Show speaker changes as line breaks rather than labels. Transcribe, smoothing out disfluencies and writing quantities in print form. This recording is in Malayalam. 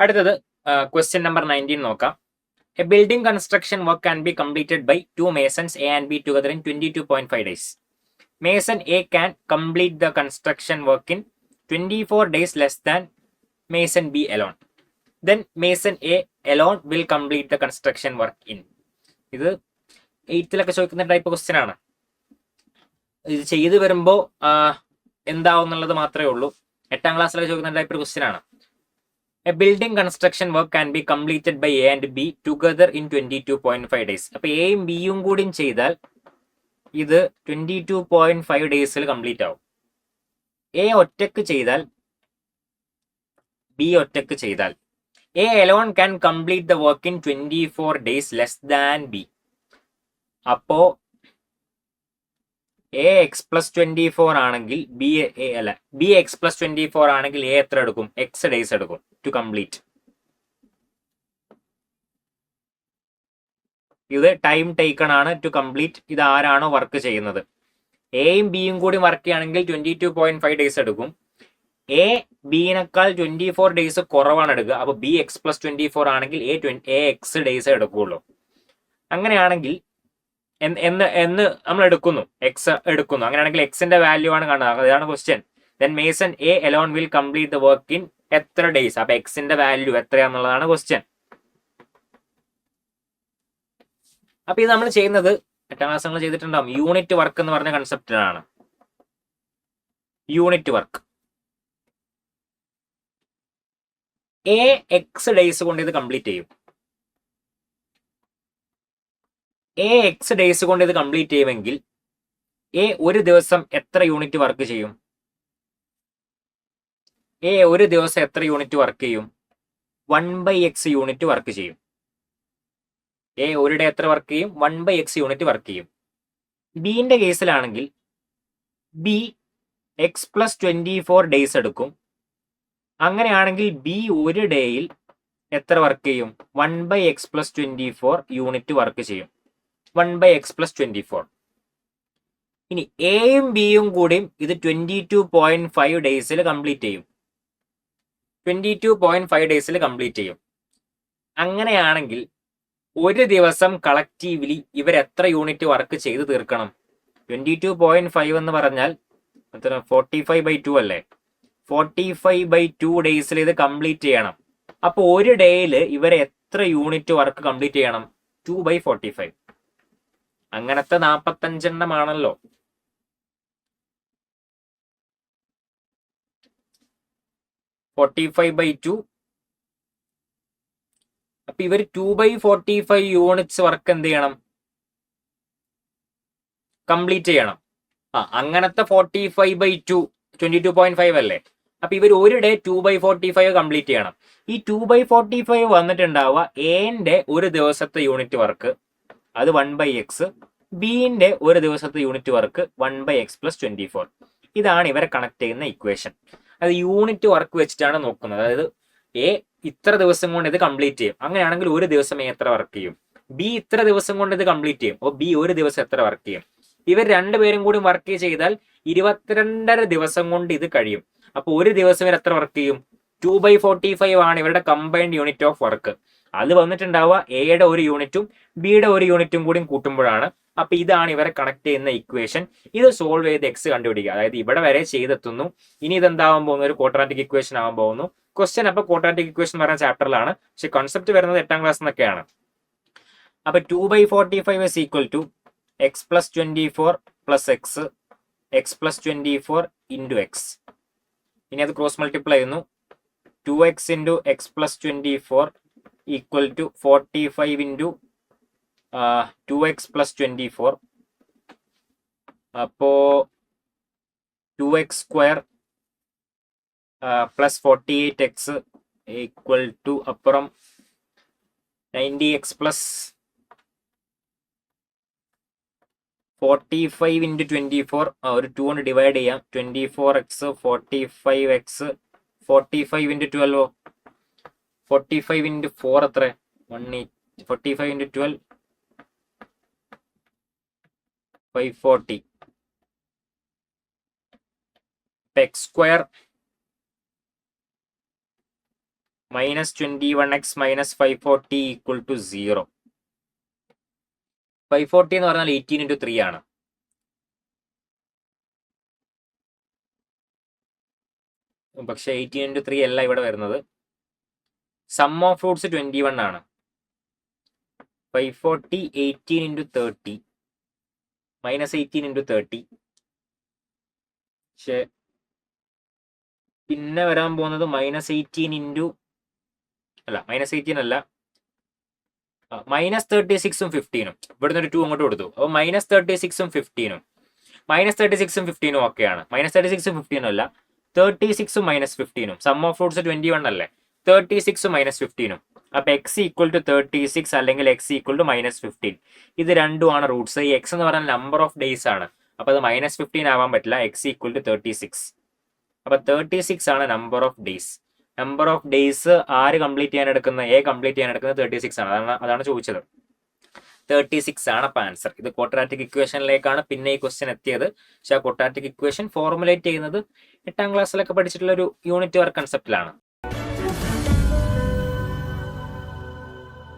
അടുത്തത് ക്വസ്റ്റ്യൻ നമ്പർ 19 നോക്കാം. A building construction work can be completed by two masons A and B together in 22.5 days. Mason A can complete the construction work in 24 days less than Mason B alone. Then Mason A alone will complete the construction work in. ഇത് 8th ചോദിക്കുന്ന ടൈപ്പ് ക്വസ്റ്റ്യൻ ആണ്. ഇത് ചെയ്തു വരുമ്പോൾ എന്താവും എന്നുള്ളത് മാത്രമേ ഉള്ളൂ. 8ാം ക്ലാസ്സിലൊക്കെ ചോദിക്കുന്ന ടൈപ്പ് ക്വസ്റ്റ്യൻ ആണ്. A building construction work can be completed by A and B together in 22.5 days. അപ്പോൾ എയും ബിയും കൂടി ചെയ്താൽ ഇത് 22.5 ഡേയ്സിൽ കംപ്ലീറ്റ് ആവും. എ ഒറ്റക്ക് ചെയ്താൽ ബി ഒറ്റക്ക് ചെയ്താൽ A alone can complete the work in 24 days less than B. അപ്പോ എ എക്സ് പ്ലസ് 24 ആണെങ്കിൽ ബി എക്സ് പ്ലസ് 24 ആണെങ്കിൽ എ എത്ര എടുക്കും? എക്സ് ഡേയ്സ് എടുക്കും ടു കംപ്ലീറ്റ്. ഇത് ടൈം ടേക്കൺ ആണ് ടു കംപ്ലീറ്റ്. ഇത് ആരാണോ വർക്ക് ചെയ്യുന്നത്. എയും ബിയും കൂടി വർക്ക് ചെയ്യുകയാണെങ്കിൽ 22.5 ഡേയ്സ് എടുക്കും. എ ബിനേക്കാൾ 24 ഡേയ്സ് കുറവാണ് എടുക്കുക. അപ്പൊ ബി എക്സ് പ്ലസ് 24 ആണെങ്കിൽ എ എക്സ് ഡേയ്സ് എടുക്കുള്ളൂ. അങ്ങനെയാണെങ്കിൽ എന്ന് നമ്മൾ എടുക്കുന്നു, എക്സ് എടുക്കുന്നു. അങ്ങനെയാണെങ്കിൽ എക്സിന്റെ വാല്യൂ ആണ് കാണുന്നത്. അതാണ് question. Then Mason A alone will complete the work in എത്ര ഡേയ്സ്? അപ്പൊ എക്സിന്റെ വാല്യൂ എത്രയാന്നുള്ളതാണ് ക്വസ്റ്റ്യൻ. അപ്പൊ ഇത് നമ്മൾ ചെയ്യുന്നത് 8ാം ക്ലാസ് നമ്മൾ ചെയ്തിട്ടുണ്ടാവും. യൂണിറ്റ് വർക്ക് എന്ന് പറഞ്ഞ കൺസെപ്റ്റിലാണ്. Unit work a X days കൊണ്ട് ഇത് കംപ്ലീറ്റ് ചെയ്യും. എ എക്സ് ഡേയ്സ് കൊണ്ട് ഇത് കംപ്ലീറ്റ് ചെയ്യുമെങ്കിൽ എ ഒരു ദിവസം എത്ര യൂണിറ്റ് വർക്ക് ചെയ്യും? എ ഒരു ദിവസം എത്ര യൂണിറ്റ് വർക്ക് ചെയ്യും? 1/x യൂണിറ്റ് വർക്ക് ചെയ്യും. എ ഒരു ഡേ എത്ര വർക്ക് ചെയ്യും? 1/x യൂണിറ്റ് വർക്ക് ചെയ്യും. ബിന്റെ കേസിലാണെങ്കിൽ ബി എക്സ് പ്ലസ് 24 ഡേയ്സ് എടുക്കും. അങ്ങനെയാണെങ്കിൽ ബി ഒരു ഡേയിൽ എത്ര വർക്ക് ചെയ്യും? 1/x പ്ലസ് 24 യൂണിറ്റ് വർക്ക് ചെയ്യും. 1/x plus 24. ഇനി എയും ബിയും കൂടിയും ഇത് 22.5 ഡേയ്സിൽ കംപ്ലീറ്റ് ചെയ്യും. 22.5 ഡേയ്സിൽ കംപ്ലീറ്റ് ചെയ്യും. അങ്ങനെയാണെങ്കിൽ ഒരു ദിവസം കളക്റ്റീവ്ലി ഇവർ എത്ര യൂണിറ്റ് വർക്ക് ചെയ്ത് തീർക്കണം? 22.5 എന്ന് പറഞ്ഞാൽ 45/2 അല്ലേ? 45/2 ഡേയ്സിൽ ഇത് കംപ്ലീറ്റ് ചെയ്യണം. അപ്പൊ ഒരു ഡേയിൽ ഇവർ എത്ര യൂണിറ്റ് വർക്ക് കംപ്ലീറ്റ് ചെയ്യണം? 2/45. അങ്ങനത്തെ 45 എണ്ണമാണല്ലോ. (45/2). അപ്പൊ ഇവർ 2/45 യൂണിറ്റ്സ് വർക്ക് എന്ത് ചെയ്യണം? കംപ്ലീറ്റ് ചെയ്യണം. അങ്ങനത്തെ 45/2 22.5 അല്ലേ? അപ്പൊ ഇവർ ഒരു ഡേ 2/45 കംപ്ലീറ്റ് ചെയ്യണം. ഈ 2/45 വന്നിട്ടുണ്ടാവുക എന്റെ ഒരു ദിവസത്തെ യൂണിറ്റ് വർക്ക്, അത് 1/x. ബിന്റെ ഒരു ദിവസത്തെ യൂണിറ്റ് വർക്ക് 1/x പ്ലസ് 24. ഇതാണ് ഇവരെ കണക്ട് ചെയ്യുന്ന ഇക്വേഷൻ. അത് യൂണിറ്റ് വർക്ക് വെച്ചിട്ടാണ് നോക്കുന്നത്. അതായത് എ ഇത്ര ദിവസം കൊണ്ട് ഇത് കംപ്ലീറ്റ് ചെയ്യും. അങ്ങനെയാണെങ്കിൽ ഒരു ദിവസം എ എത്ര വർക്ക് ചെയ്യും? ബി ഇത്ര ദിവസം കൊണ്ട് ഇത് കംപ്ലീറ്റ് ചെയ്യും. അപ്പോൾ ബി ഒരു ദിവസം എത്ര വർക്ക് ചെയ്യും? ഇവർ രണ്ടുപേരും കൂടി വർക്ക് ചെയ്താൽ 22.5 ദിവസം കൊണ്ട് ഇത് കഴിയും. അപ്പോൾ ഒരു ദിവസം ഇവർ എത്ര വർക്ക് ചെയ്യും? 2/45 ആണ് ഇവരുടെ കമ്പൈൻഡ് യൂണിറ്റ് ഓഫ് വർക്ക്. അത് വന്നിട്ടുണ്ടാവുക എയുടെ ഒരു യൂണിറ്റും ബിയുടെ ഒരു യൂണിറ്റും കൂടി കൂട്ടുമ്പോഴാണ്. അപ്പൊ ഇതാണ് ഇവരെ കണക്ട് ചെയ്യുന്ന ഇക്വേഷൻ. ഇത് സോൾവ് ചെയ്ത് എക്സ് കണ്ടുപിടിക്കുക. അതായത് ഇവിടെ വരെ ചെയ്തെത്തുന്നു. ഇനി ഇതെന്താവാൻ പോകുന്നു? ഒരു ക്വാഡ്രാറ്റിക് ഇക്വേഷൻ ആവാൻ പോകുന്നു. ക്വസ്റ്റ്യൻ അപ്പൊ ക്വാഡ്രാറ്റിക് ഇക്വേഷൻ പറഞ്ഞ ചാപ്റ്ററിലാണ്, പക്ഷെ കോൺസെപ്റ്റ് വരുന്നത് 8ാം ക്ലാസ് എന്നൊക്കെയാണ്. അപ്പൊ 2/45 is equal to x plus 24 plus x plus 24 into x. ഇനി അത് ക്രോസ് മൾട്ടിപ്ലൈ ചെയ്യുന്നു. 2x into x plus 24 equal to 45 into 2x plus 24. അപ്പോ 2x square plus 48x equal to അപ്പുറം 90x plus 45 into 24. ഒരു 2 കൊണ്ട് ഡിവൈഡ് ചെയ്യാം. 24x 45x 45 into 12. 45 into 4 എത്ര? 180. 45 into 12 540. x square -21x - 540 = 0. 540 എന്ന് പറഞ്ഞാൽ 18 × 3 ആണ്. പക്ഷെ 18 × 3 അല്ല ഇവിടെ വരുന്നത്. സം ഓഫ് റൂട്ട്സ് 21 ആണ്. 540 18 × 30 -18 × 30. പക്ഷെ പിന്നെ വരാൻ പോകുന്നത് -18 അല്ല -18 അല്ല, -36ഉം 15ഉം. ഇവിടുന്ന് ഒരു 2 അങ്ങോട്ട് കൊടുത്തു. അപ്പോൾ -36ഉം 15ഉം -36ഉം 15ഉം ഒക്കെയാണ്. -36ഉം 15ഉം അല്ല, 36ഉം -15ഉം. സം ഓഫ് റൂട്ട്സ് 21 അല്ലേ, 36ഉം -15ഉം. അപ്പൊ x = 36 അല്ലെങ്കിൽ x = -15. ഇത് രണ്ടുമാണ് റൂട്ട്സ്. ഈ x എന്ന് പറയുന്ന നമ്പർ ഓഫ് ഡേയ്സ് ആണ്. അപ്പൊ അത് -15 ആവാൻ പറ്റില്ല. x = 36. അപ്പൊ 36 ആണ് number of days. Number of days ആര് കംപ്ലീറ്റ് ചെയ്യാൻ എടുക്കുന്നത്? എ കംപ്ലീറ്റ് ചെയ്യാൻ എടുക്കുന്നത് 36 ആണ്. അതാണ് ചോദിച്ചത്. 36 ആണ് അപ്പൊ ആൻസർ. ഇത് ക്വാഡ്രാറ്റിക് ഇക്വേഷനിലേക്കാണ് പിന്നെ ഈ ക്വസ്റ്റ്യൻ എത്തിയത്. പക്ഷെ ആ ക്വാഡ്രാറ്റിക് ഇക്വേഷൻ ഫോർമുലേറ്റ് ചെയ്യുന്നത് 8ാം ക്ലാസ്സിലൊക്കെ പഠിച്ചിട്ടുള്ള ഒരു യൂണിറ്റ് വർക്ക് കൺസെപ്റ്റിലാണ്.